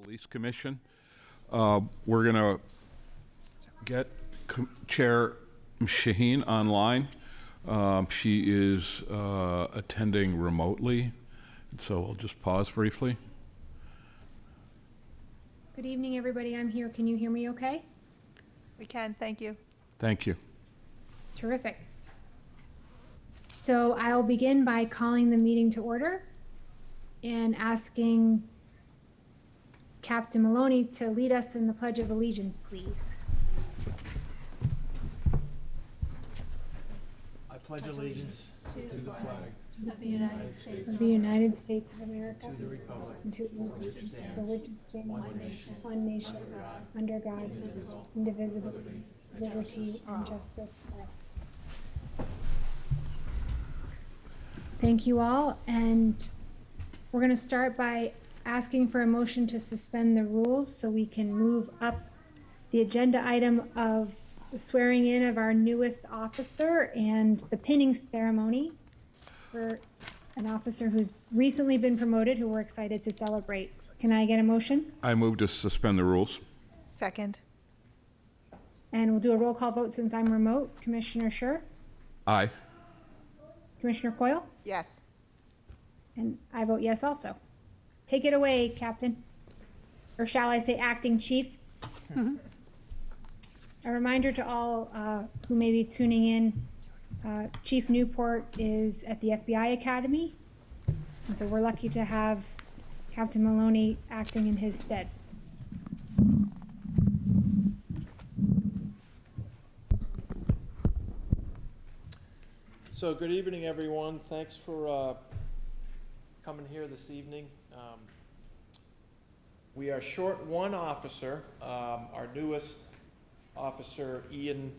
Police Commission. We're going to get Chair Shaheen online. She is attending remotely, so I'll just pause briefly. Good evening, everybody. I'm here. Can you hear me okay? We can, thank you. Thank you. Terrific. So I'll begin by calling the meeting to order and asking Captain Maloney to lead us in the Pledge of Allegiance, please. I pledge allegiance to the flag Of the United States. Of the United States of America. of the republic And to the republic for which it stands, one nation, under God, indivisible, with liberty and justice for all. Thank you all, and we're going to start by asking for a motion to suspend the rules so we can move up the agenda item of the swearing in of our newest officer and the pinning ceremony for an officer who's recently been promoted, who we're excited to celebrate. Can I get a motion? I move to suspend the rules. Second. And we'll do a roll call vote since I'm remote. Commissioner Scher? Aye. Commissioner Coyle? Yes. And I vote yes also. Take it away, Captain. Or shall I say acting chief? A reminder to all who may be tuning in, Chief Newport is at the FBI Academy. And so we're lucky to have Captain Maloney acting in his stead. So good evening, everyone. Thanks for coming here this evening. We are short one officer, our newest officer, Ian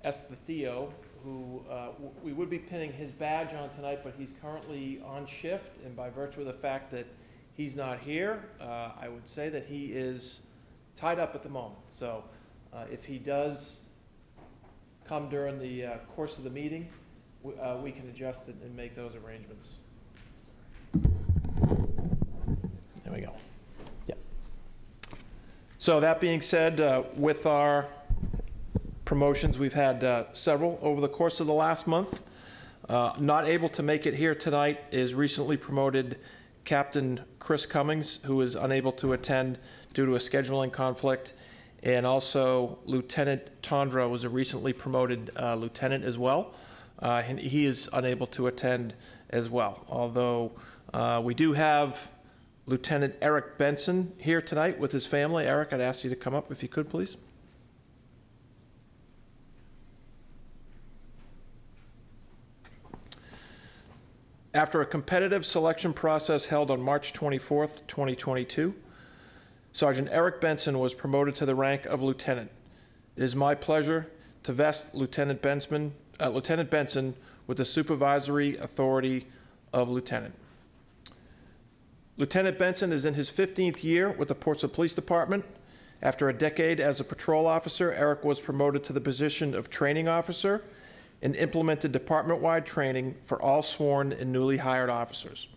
Esthethio, who we would be pinning his badge on tonight, but he's currently on shift, and by virtue of the fact that he's not here, I would say that he is tied up at the moment. So if he does come during the course of the meeting, we can adjust it and make those arrangements. There we go. Yeah. So that being said, with our promotions, we've had several over the course of the last month. Not able to make it here tonight is recently promoted Captain Chris Cummings, who is unable to attend due to a scheduling conflict. And also Lieutenant Tondra was a recently promoted lieutenant as well. And he is unable to attend as well. Although we do have Lieutenant Eric Benson here tonight with his family. Eric, I'd ask you to come up if you could, please. After a competitive selection process held on March 24th, 2022, Sergeant Eric Benson was promoted to the rank of lieutenant. It is my pleasure to vest Lieutenant Benson with the supervisory authority of lieutenant. Lieutenant Benson is in his 15th year with the Portsmouth Police Department. After a decade as a patrol officer, Eric was promoted to the position of training officer and implemented department-wide training for all sworn and newly hired officers.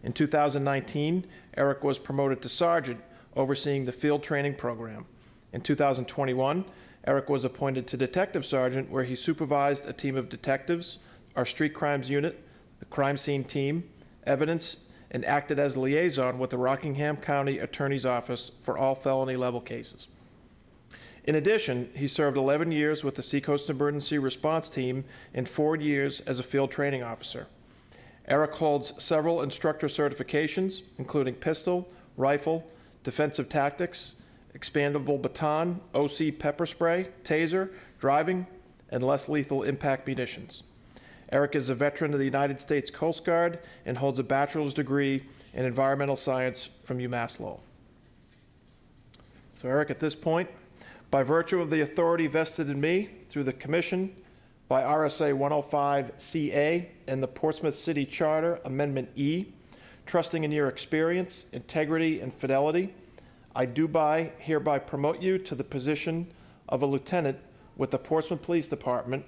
In 2019, Eric was promoted to sergeant, overseeing the field training program. In 2021, Eric was appointed to detective sergeant, where he supervised a team of detectives, our street crimes unit, the crime scene team, evidence, and acted as liaison with the Rockingham County Attorney's Office for all felony level cases. In addition, he served 11 years with the Seacoast Emergency Response Team and 4 years as a field training officer. Eric holds several instructor certifications, including pistol, rifle, defensive tactics, expandable baton, OC pepper spray, taser, driving, and less lethal impact munitions. Eric is a veteran of the United States Coast Guard and holds a bachelor's degree in environmental science from UMass Lowell. So Eric, at this point, by virtue of the authority vested in me through the commission, by RSA 105CA and the Portsmouth City Charter Amendment E, trusting in your experience, integrity, and fidelity, I do hereby promote you to the position of a lieutenant with the Portsmouth Police Department,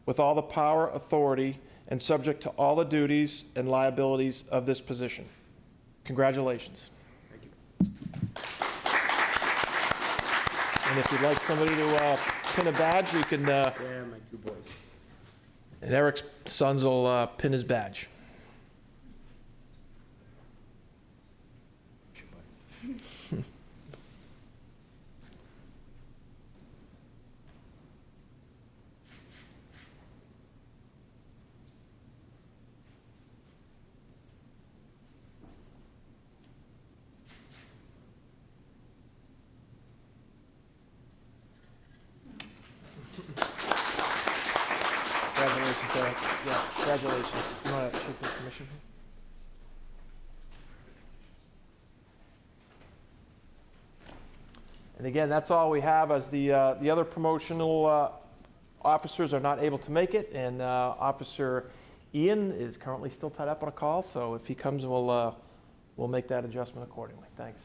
with all the power, authority, and subject to all the duties and liabilities of this position. Congratulations. Thank you. And if you'd like somebody to pin a badge, we can, Yeah, my two boys. and Eric's sons will pin his badge. Congratulations, Eric. Yeah, congratulations. You want to take the commission? And again, that's all we have, as the other promotional officers are not able to make it, and Officer Ian is currently still tied up on a call, so if he comes, we'll make that adjustment accordingly. Thanks.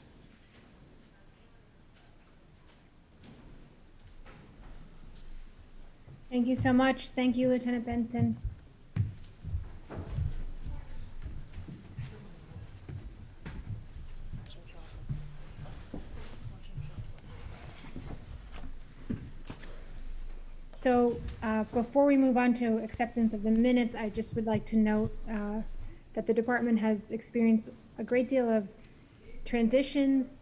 Thank you so much. Thank you, Lieutenant Benson. So before we move on to acceptance of the minutes, I just would like to note that the department has experienced a great deal of transitions,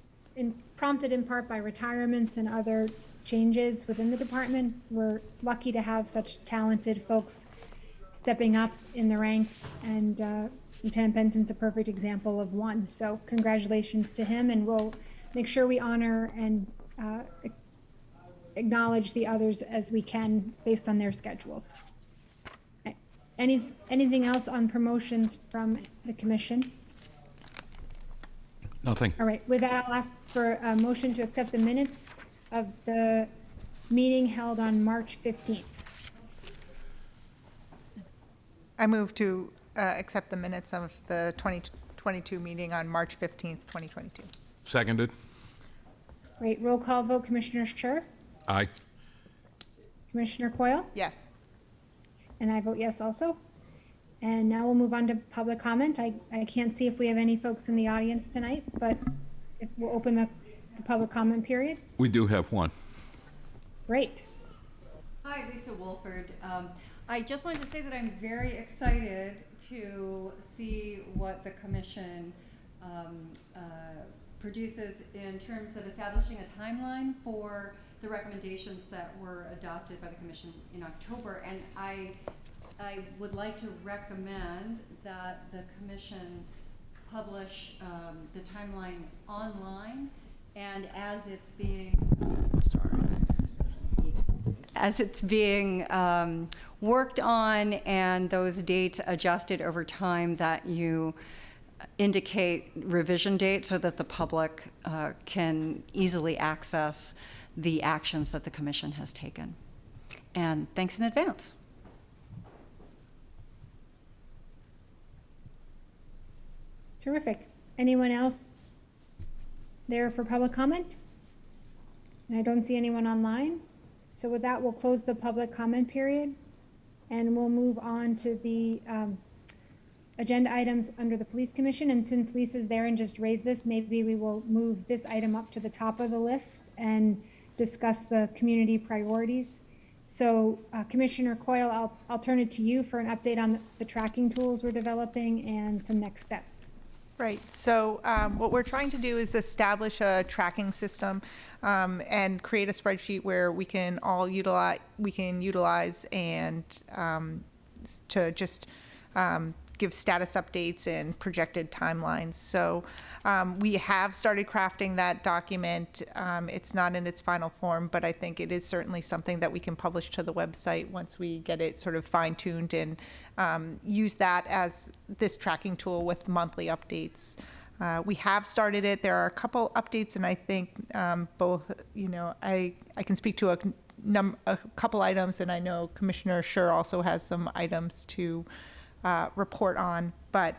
prompted in part by retirements and other changes within the department. We're lucky to have such talented folks stepping up in the ranks, and Lieutenant Benson's a perfect example of one. So congratulations to him, and we'll make sure we honor and acknowledge the others as we can based on their schedules. Anything else on promotions from the commission? Nothing. All right, with that, I'll ask for a motion to accept the minutes of the meeting held on March 15th. I move to accept the minutes of the 2022 meeting on March 15th, 2022. Seconded. Great, roll call vote, Commissioner Scher, Aye. Commissioner Coyle, Yes. and I vote yes also. And now we'll move on to public comment. I can't see if we have any folks in the audience tonight, but if we'll open the public comment period. We do have one. Great. Hi, Lisa Wolford. I just wanted to say that I'm very excited to see what the commission produces in terms of establishing a timeline for the recommendations that were adopted by the commission in October. And I would like to recommend that the commission publish the timeline online, and as it's being worked on and those dates adjusted over time, that you indicate revision dates so that the public can easily access the actions that the commission has taken. And thanks in advance. Terrific. Anyone else there for public comment? And I don't see anyone online. So with that, we'll close the public comment period, and we'll move on to the agenda items under the Police Commission. And since Lisa's there and just raised this, maybe we will move this item up to the top of the list and discuss the community priorities. So Commissioner Coyle, I'll turn it to you for an update on the tracking tools we're developing and some next steps. Right, so what we're trying to do is establish a tracking system and create a spreadsheet where we can all utilize and to just give status updates and projected timelines. So we have started crafting that document. It's not in its final form, but I think it is certainly something that we can publish to the website once we get it sort of fine-tuned and use that as this tracking tool with monthly updates. We have started it. There are a couple updates, and I think both, I can speak to a couple items, and I know Commissioner Scher also has some items to report on, but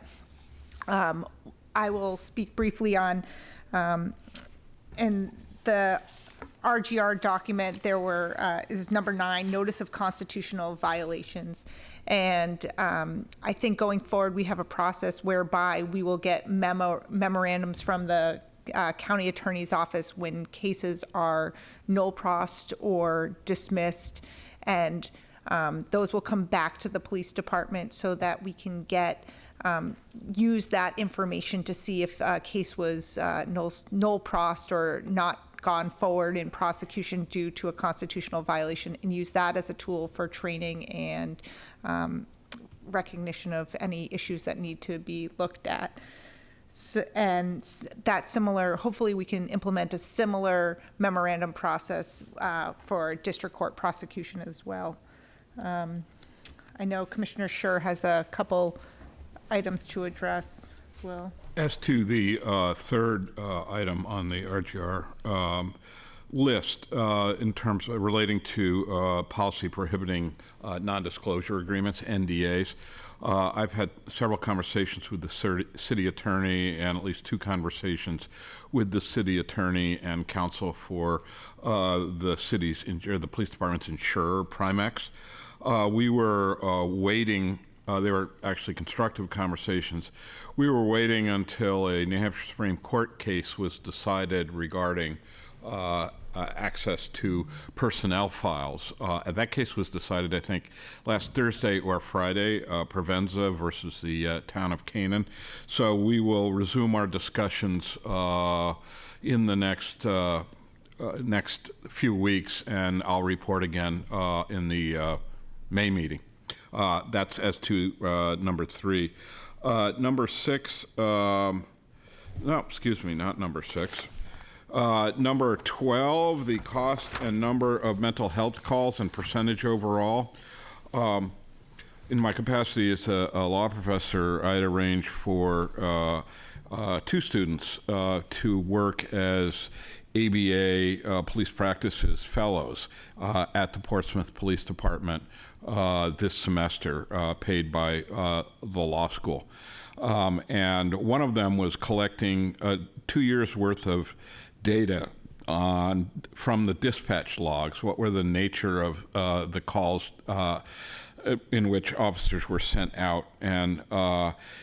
I will speak briefly on, in the RGR document, there were, is number 9, notice of constitutional violations. And I think going forward, we have a process whereby we will get memorandums from the county attorney's office when cases are null prost or dismissed, and those will come back to the police department so that we can use that information to see if a case was null prost or not gone forward in prosecution due to a constitutional violation, and use that as a tool for training and recognition of any issues that need to be looked at. So, and that similar, hopefully we can implement a similar memorandum process for district court prosecution as well. I know Commissioner Schur has a couple items to address as well. As to the third item on the RGR list, in terms of relating to policy prohibiting non-disclosure agreements, NDAs, I've had several conversations with the city attorney and at least 2 conversations with the city attorney and counsel for the police department's insurer, Primex. We were waiting. They were actually constructive conversations. We were waiting until a New Hampshire Supreme Court case was decided regarding access to personnel files. That case was decided, I think, last Thursday or Friday, Provenza versus the town of Canaan. So we will resume our discussions in the next few weeks, and I'll report again in the May meeting. That's as to number 3. Number 6, no, excuse me, not number 6. Number 12, the cost and number of mental health calls and percentage overall. In my capacity as a law professor, I had arranged for 2 students to work as ABA police practices fellows at the Portsmouth Police Department this semester, paid by the law school. And one of them was collecting 2 years' worth of data from the dispatch logs. What were the nature of the calls in which officers were sent out? And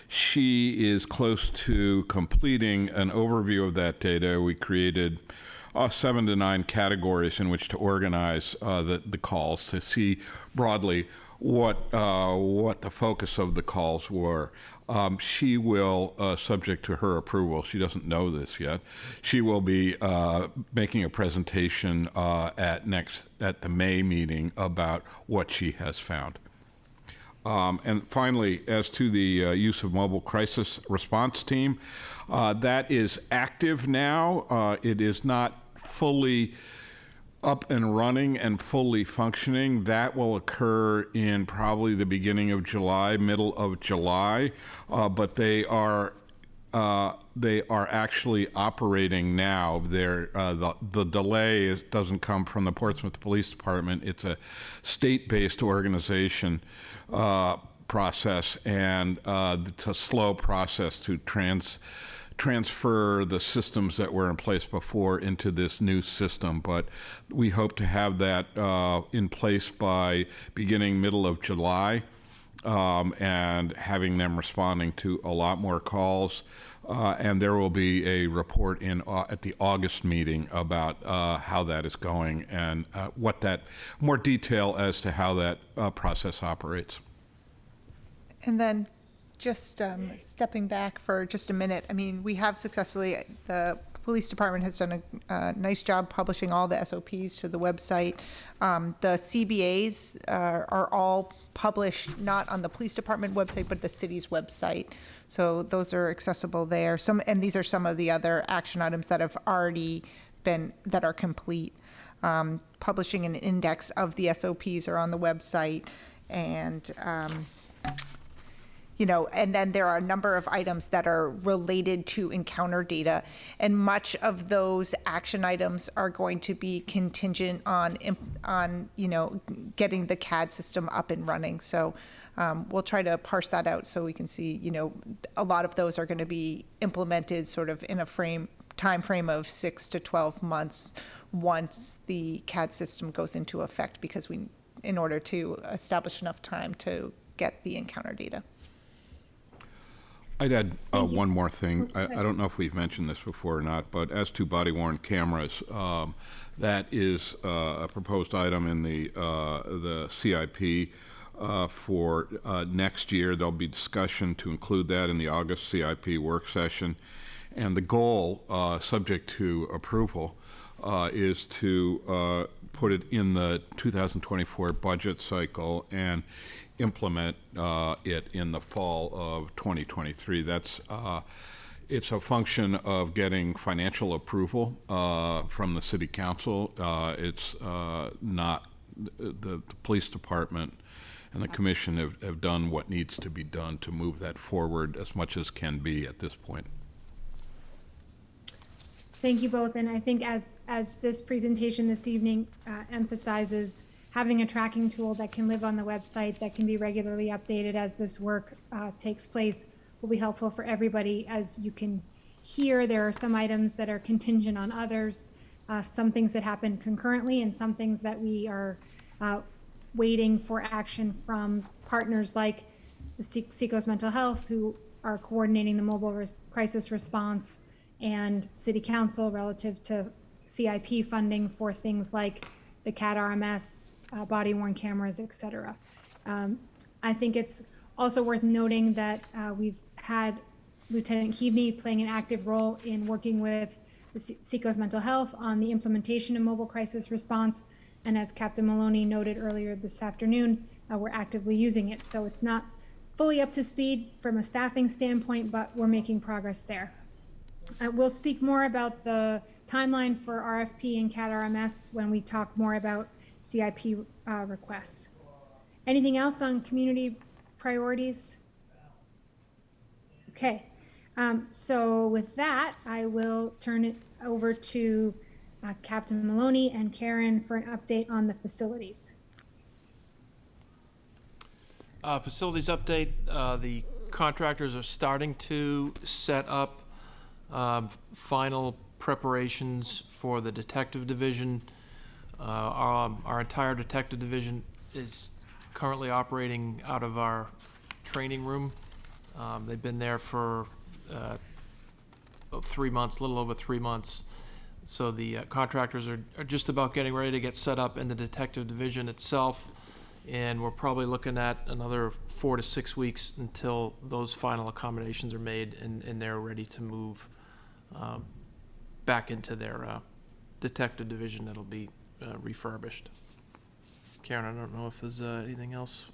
she is close to completing an overview of that data. We created 7 to 9 categories in which to organize the calls to see broadly what the focus of the calls were. She will, subject to her approval, she doesn't know this yet, she will be making a presentation at the May meeting about what she has found. And finally, as to the use of mobile crisis response team, that is active now. It is not fully up and running and fully functioning. That will occur in probably the beginning of July, middle of July, but they are actually operating now. The delay doesn't come from the Portsmouth Police Department. It's a state-based organization process, and it's a slow process to transfer the systems that were in place before into this new system. But we hope to have that in place by beginning middle of July, and having them responding to a lot more calls. And there will be a report at the August meeting about how that is going and more detail as to how that process operates. And then just stepping back for just a minute, I mean, we have successfully, the police department has done a nice job publishing all the SOPs to the website. The CBAs are all published not on the police department website, but the city's website. So those are accessible there. And these are some of the other action items that have already that are complete. Publishing an index of the SOPs are on the website, and and then there are a number of items that are related to encounter data, and much of those action items are going to be contingent on getting the CAD system up and running. So we'll try to parse that out so we can see, a lot of those are going to be implemented sort of in a time frame of 6 to 12 months once the CAD system goes into effect, because in order to establish enough time to get the encounter data. I'd add Thank you. one more thing. Oh, I don't know if we've mentioned this before or not, but as to body-worn cameras, that is a proposed item in the CIP for next year. There'll be discussion to include that in the August CIP work session. And the goal, subject to approval, is to put it in the 2024 budget cycle and implement it in the fall of 2023. That's it's a function of getting financial approval from the city council. It's not the police department and the commission have done what needs to be done to move that forward as much as can be at this point. Thank you both, and I think as this presentation this evening emphasizes, having a tracking tool that can live on the website, that can be regularly updated as this work takes place, will be helpful for everybody. As you can hear, there are some items that are contingent on others, some things that happen concurrently, and some things that we are waiting for action from partners like the Seacoast Mental Health, who are coordinating the mobile crisis response, and City Council relative to CIP funding for things like the CAT RMS, body-worn cameras, et cetera. I think it's also worth noting that we've had Lieutenant Keaveney playing an active role in working with the Seacoast Mental Health on the implementation of mobile crisis response. And as Captain Maloney noted earlier this afternoon, we're actively using it. So it's not fully up to speed from a staffing standpoint, but we're making progress there. We'll speak more about the timeline for RFP and CAT RMS when we talk more about CIP requests. Anything else on community priorities? Okay, so with that, I will turn it over to Captain Maloney and Karen for an update on the facilities. Facilities update, the contractors are starting to set up final preparations for the detective division. Our entire detective division is currently operating out of our training room. They've been there for about 3 months, a little over 3 months. So the contractors are just about getting ready to get set up in the detective division itself. And we're probably looking at another 4 to 6 weeks until those final accommodations are made and they're ready to move back into their detective division that'll be refurbished. Karen, I don't know if there's anything else.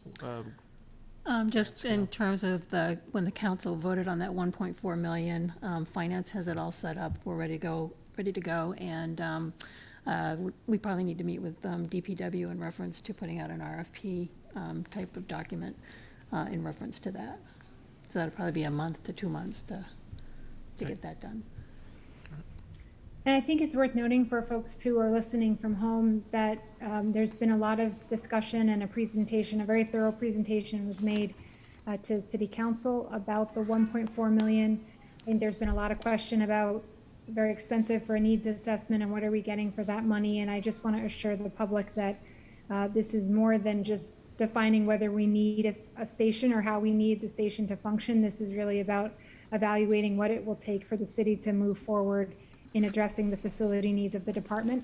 Just in terms of when the council voted on that 1.4 million, finance has it all set up. We're ready to go, and we probably need to meet with DPW in reference to putting out an RFP type of document in reference to that. So that'll probably be a month to 2 months to get that done. And I think it's worth noting for folks who are listening from home that there's been a lot of discussion and a very thorough presentation was made to City Council about the 1.4 million. I think there's been a lot of question about very expensive for a needs assessment and what are we getting for that money. And I just want to assure the public that this is more than just defining whether we need a station or how we need the station to function. This is really about evaluating what it will take for the city to move forward in addressing the facility needs of the department.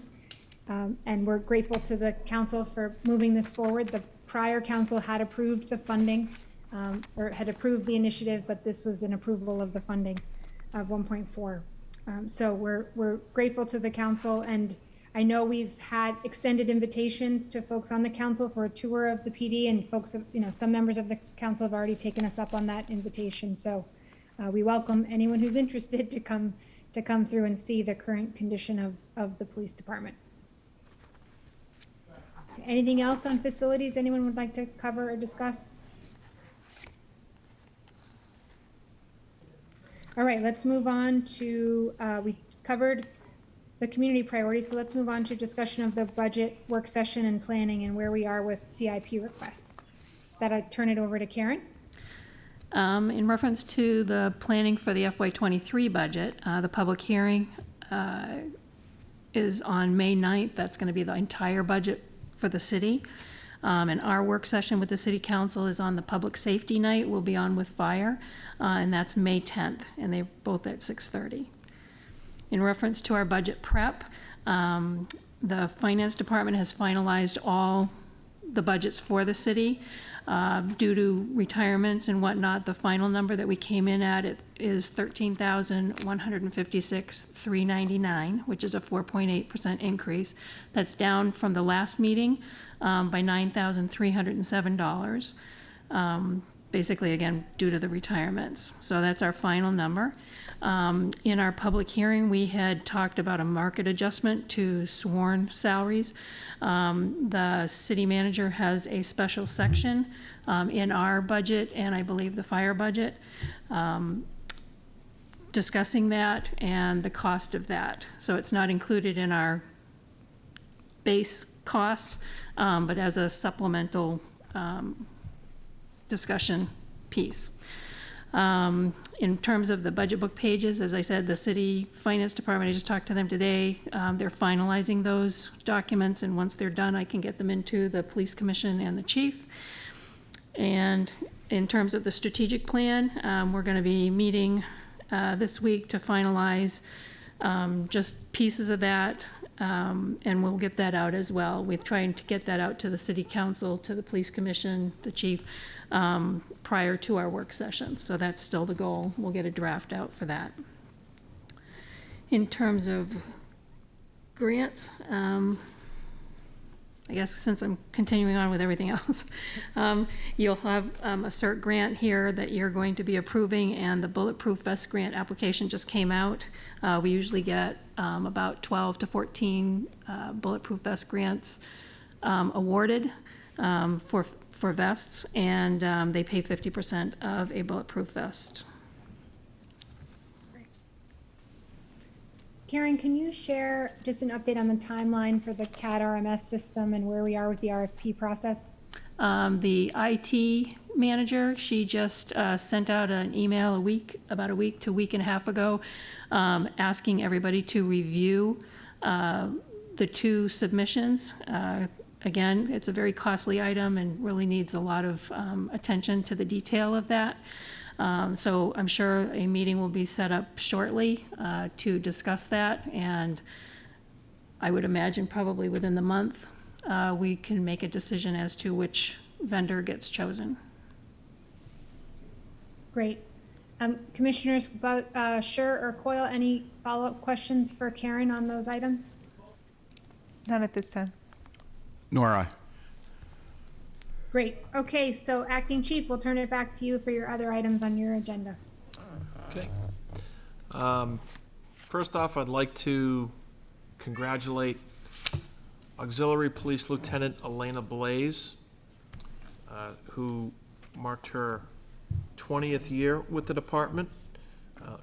And we're grateful to the council for moving this forward. The prior council had approved the funding or had approved the initiative, but this was an approval of the funding of 1.4. So we're grateful to the council, and I know we've had extended invitations to folks on the council for a tour of the PD, and folks, some members of the council have already taken us up on that invitation. So we welcome anyone who's interested to come through and see the current condition of the police department. Anything else on facilities anyone would like to cover or discuss? All right, let's move on to, we covered the community priorities, so let's move on to discussion of the budget work session and planning and where we are with CIP requests. That I turn it over to Karen. In reference to the planning for the FY23 budget, the public hearing is on May 9th. That's going to be the entire budget for the city. And our work session with the city council is on the public safety night. We'll be on with fire, and that's May 10th, and they're both at 6:30. In reference to our budget prep, the finance department has finalized all the budgets for the city. Due to retirements and whatnot, the final number that we came in at is $13,156,399, which is a 4.8% increase. That's down from the last meeting by $9,307. Basically, again, due to the retirements. So that's our final number. In our public hearing, we had talked about a market adjustment to sworn salaries. The city manager has a special section in our budget, and I believe the fire budget, discussing that and the cost of that. So it's not included in our base costs, but as a supplemental discussion piece. In terms of the budget book pages, as I said, the city finance department, I just talked to them today. They're finalizing those documents, and once they're done, I can get them into the police commission and the chief. And in terms of the strategic plan, we're going to be meeting this week to finalize just pieces of that, and we'll get that out as well. We're trying to get that out to the city council, to the police commission, the chief, prior to our work session. So that's still the goal. We'll get a draft out for that. In terms of grants, I guess since I'm continuing on with everything else, you'll have a CERT grant here that you're going to be approving, and the Bulletproof Vest grant application just came out. We usually get about 12 to 14 Bulletproof Vest grants awarded for vests, and they pay 50% of a Bulletproof Vest. Karen, can you share just an update on the timeline for the CAD RMS system and where we are with the RFP process? The IT manager, she just sent out an email about a week to a week and a half ago, asking everybody to review the two submissions. Again, it's a very costly item and really needs a lot of attention to the detail of that. So I'm sure a meeting will be set up shortly to discuss that, and I would imagine probably within the month we can make a decision as to which vendor gets chosen. Great. Commissioners Scher or Coyle, any follow-up questions for Karen on those items? None at this time. Nor I. Great. Okay, so Acting Chief, we'll turn it back to you for your other items on your agenda. Okay. First off, I'd like to congratulate Auxiliary Police Lieutenant Elena Blaze, who marked her 20th year with the department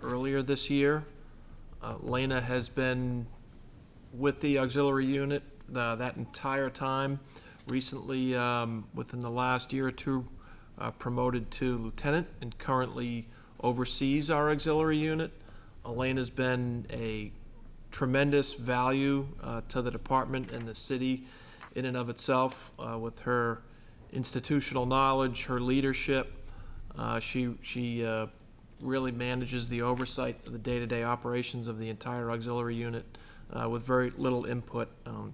earlier this year. Elena has been with the auxiliary unit that entire time. Recently, within the last year or two, promoted to lieutenant and currently oversees our auxiliary unit. Elena's been a tremendous value to the department and the city in and of itself with her institutional knowledge, her leadership. She really manages the oversight of the day-to-day operations of the entire auxiliary unit with very little input. And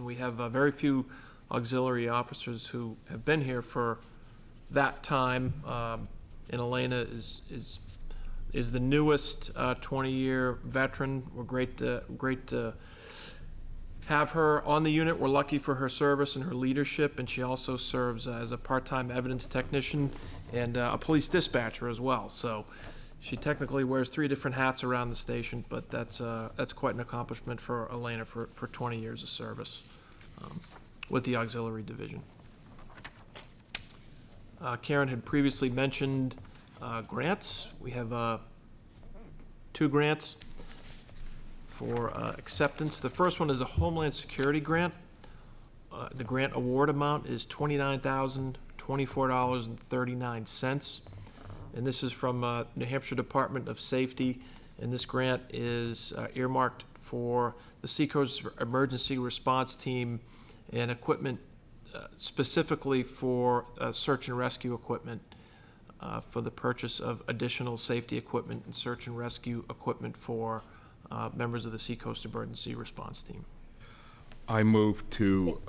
we have very few auxiliary officers who have been here for that time, and Elena is the newest 20-year veteran. We're great to have her on the unit. We're lucky for her service and her leadership, and she also serves as a part-time evidence technician and a police dispatcher as well. So she technically wears 3 different hats around the station, but that's quite an accomplishment for Elena for 20 years of service with the auxiliary division. Karen had previously mentioned grants. We have 2 grants for acceptance. The first one is a Homeland Security grant. The grant award amount is $29,024.39. And this is from New Hampshire Department of Safety. And this grant is earmarked for the Seacoast Emergency Response Team and equipment specifically for search and rescue equipment, for the purchase of additional safety equipment and search and rescue equipment for members of the Seacoast Emergency Response Team. I move to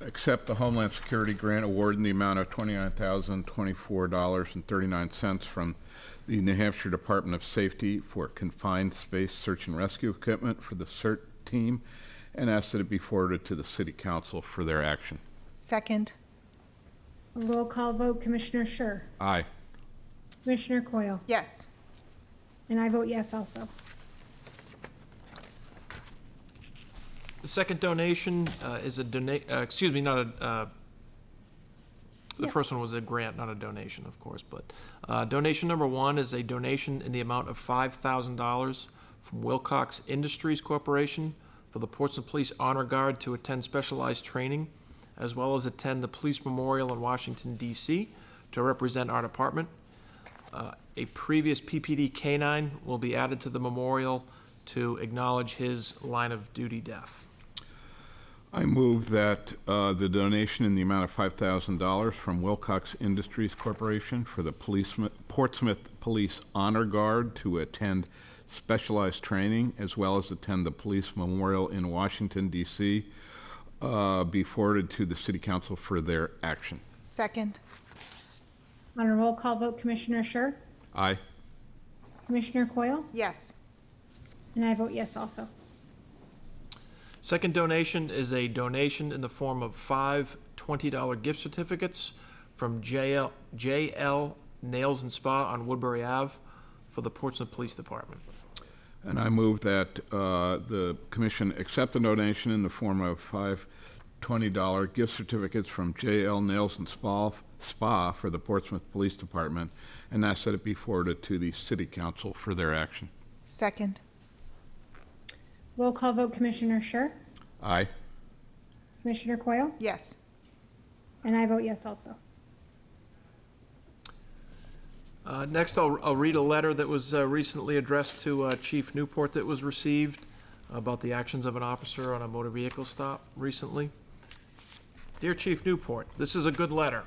accept the Homeland Security Grant award in the amount of $29,024.39 from the New Hampshire Department of Safety for confined space search and rescue equipment for the CERT team, and ask that it be forwarded to the City Council for their action. Second. A roll call vote, Commissioner Scher, Aye. Commissioner Coyle, Yes. and I vote yes also. The second donation is a the first one was a grant, not a donation, of course, but donation number one is a donation in the amount of $5,000 from Wilcox Industries Corporation for the Portsmouth Police Honor Guard to attend specialized training, as well as attend the Police Memorial in Washington, D.C. to represent our department. A previous PPD K-9 will be added to the memorial to acknowledge his line of duty death. I move that the donation in the amount of $5,000 from Wilcox Industries Corporation for the Portsmouth Police Honor Guard to attend specialized training, as well as attend the Police Memorial in Washington, D.C., be forwarded to the City Council for their action. Second. On a roll call vote, Commissioner Scher, Aye. Commissioner Coyle, Yes. and I vote yes also. Second donation is a donation in the form of 5 $20 gift certificates from JL Nails and Spa on Woodbury Ave for the Portsmouth Police Department. And I move that the commission accept the donation in the form of 5 $20 gift certificates from JL Nails and Spa for the Portsmouth Police Department, and ask that it be forwarded to the City Council for their action. Second. Roll call vote, Commissioner Scher, Aye. Commissioner Coyle, Yes. and I vote yes also. Next, I'll read a letter that was recently addressed to Chief Newport that was received about the actions of an officer on a motor vehicle stop recently. Dear Chief Newport, this is a good letter.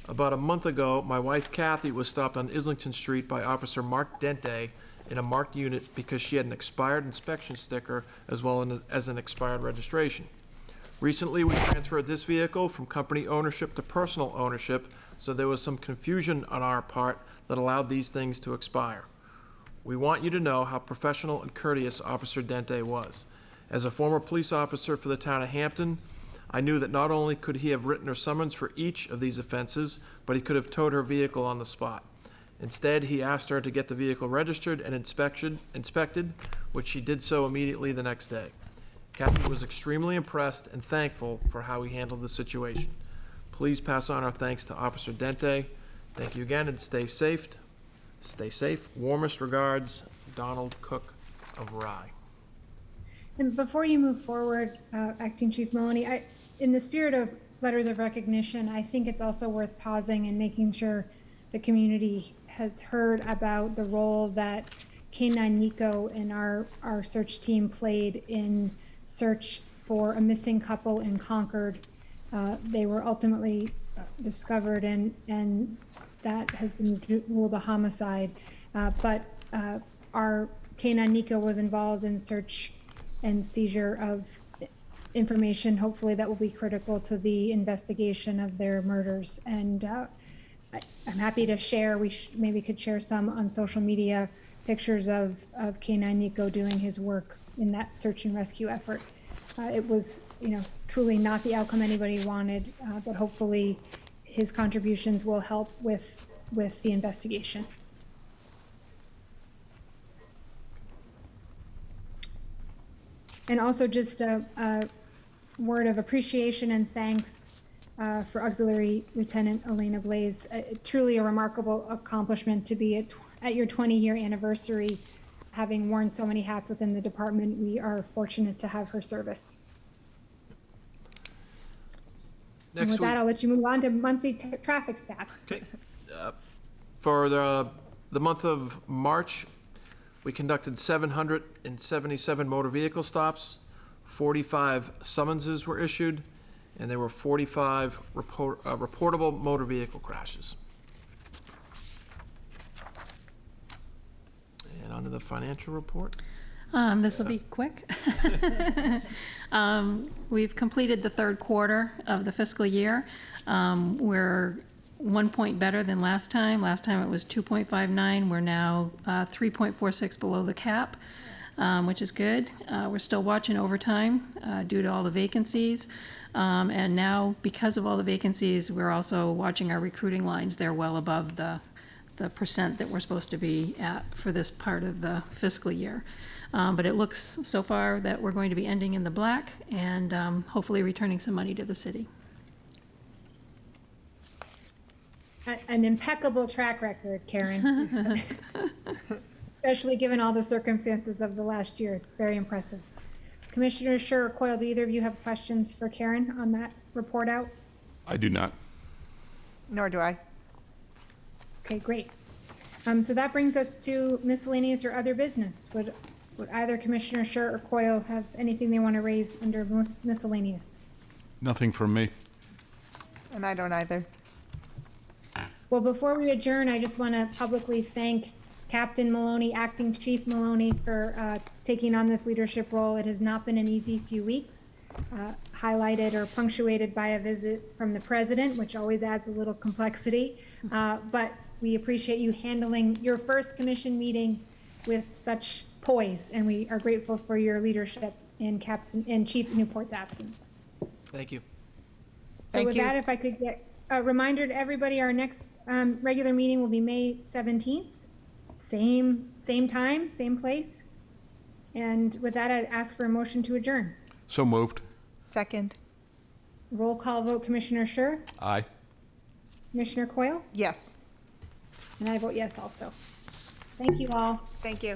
About a month ago, my wife Kathy was stopped on Islington Street by Officer Mark Dente in a marked unit because she had an expired inspection sticker as well as an expired registration. Recently, we transferred this vehicle from company ownership to personal ownership, so there was some confusion on our part that allowed these things to expire. We want you to know how professional and courteous Officer Dente was. As a former police officer for the town of Hampton, I knew that not only could he have written her summons for each of these offenses, but he could have towed her vehicle on the spot. Instead, he asked her to get the vehicle registered and inspected, which she did so immediately the next day. Kathy was extremely impressed and thankful for how he handled the situation. Please pass on our thanks to Officer Dente. Thank you again, and stay safe. Stay safe. Warmest regards, Donald Cook of Rye. And before you move forward, Acting Chief Maloney, in the spirit of letters of recognition, I think it's also worth pausing and making sure the community has heard about the role that K-9 Nico and our search team played in search for a missing couple in Concord. They were ultimately discovered, and that has been ruled a homicide. But our K-9 Nico was involved in search and seizure of information, hopefully that will be critical to the investigation of their murders. And I'm happy to share, maybe could share some on social media, pictures of K-9 Nico doing his work in that search and rescue effort. It was, truly not the outcome anybody wanted, but hopefully his contributions will help with the investigation. And also just a word of appreciation and thanks for Auxiliary Lieutenant Elena Blaze. Truly a remarkable accomplishment to be at your 20-year anniversary, having worn so many hats within the department. We are fortunate to have her service. And with that, I'll let you move on to monthly traffic stats. Okay. For the month of March, we conducted 777 motor vehicle stops, 45 summonses were issued, and there were 45 reportable motor vehicle crashes. And on to the financial report. This will be quick. We've completed the third quarter of the fiscal year. We're 1 point better than last time. Last time it was 2.59. We're now 3.46 below the cap, which is good. We're still watching overtime due to all the vacancies. And now, because of all the vacancies, we're also watching our recruiting lines. They're well above the percent that we're supposed to be at for this part of the fiscal year. But it looks so far that we're going to be ending in the black and hopefully returning some money to the city. An impeccable track record, Karen. Especially given all the circumstances of the last year. It's very impressive. Commissioner Scher or Coyle, do either of you have questions for Karen on that report out? I do not. Nor do I. Okay, great. So that brings us to miscellaneous or other business. Would either Commissioner Scher or Coyle have anything they want to raise under miscellaneous? Nothing from me. And I don't either. Well, before we adjourn, I just want to publicly thank Captain Maloney, Acting Chief Maloney, for taking on this leadership role. It has not been an easy few weeks, highlighted or punctuated by a visit from the President, which always adds a little complexity. But we appreciate you handling your first commission meeting with such poise, and we are grateful for your leadership in Chief Newport's absence. Thank you. So Thank with you. that, if I could get a reminder to everybody, our next regular meeting will be May 17th. Same time, same place. And with that, I'd ask for a motion to adjourn. So moved. Second. Roll call vote, Commissioner Scher, Aye. Commissioner Coyle, Yes. and I vote yes also. Thank you all. Thank you.